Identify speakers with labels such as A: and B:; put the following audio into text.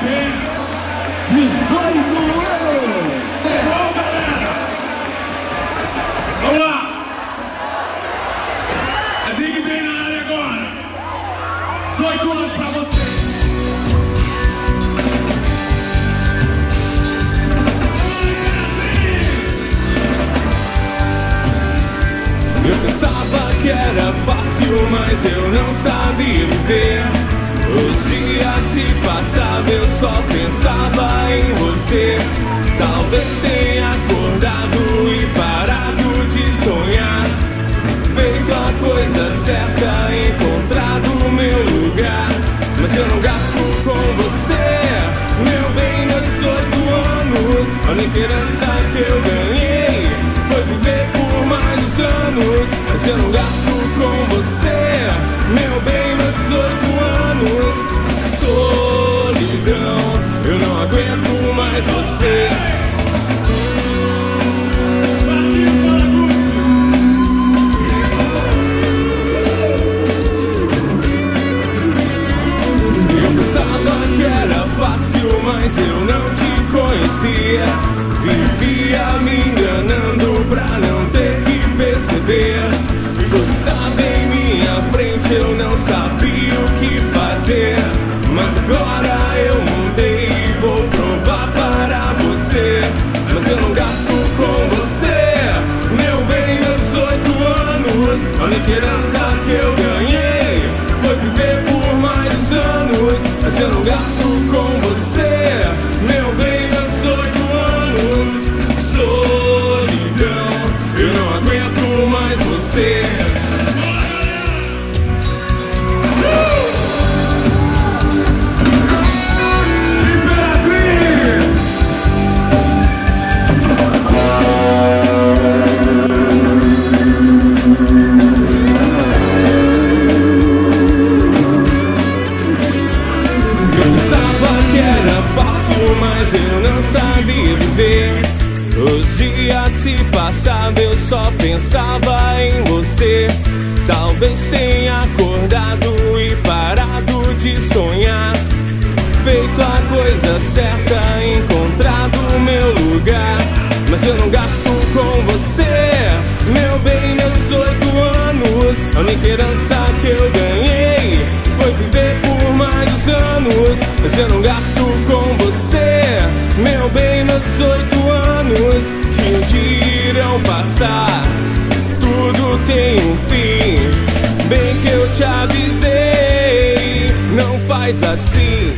A: tem 18 anos. Bom, galera. Vamos lá. A Big Ben na área agora. 18 anos pra você.
B: Eu pensava que era fácil, mas eu não sabia viver. Os dias se passavam, eu só pensava em você. Talvez tenha acordado e parado de sonhar, feito a coisa certa, encontrado meu lugar. Mas eu não gasto com você, meu bem, meus 18 anos. A única herança que eu ganhei foi viver por mais anos. Mas eu não gasto com você, meu bem, meus 18 anos. Solidão, eu não aguento mais você. Eu pensava que era fácil, mas eu não te conhecia. Vivia me enganando pra não ter que perceber. Tudo estava em minha frente, eu não sabia o que fazer. Mas agora eu mudei e vou provar para você. Mas eu não gasto com você, meu bem, meus 18 anos. A única herança que eu ganhei foi viver por mais anos. Mas eu não gasto com você, meu bem, meus 18 anos. Solidão, eu não aguento mais você. Mas eu não sabia viver. Os dias se passavam, eu só pensava em você. Talvez tenha acordado e parado de sonhar, feito a coisa certa, encontrado meu lugar. Mas eu não gasto com você, meu bem, meus 18 anos. A única herança que eu ganhei foi viver por mais anos. Mas eu não gasto com você, meu bem, meus 18 anos. Que um dia irão passar, tudo tem um fim. Bem que eu te avisei, não faz assim.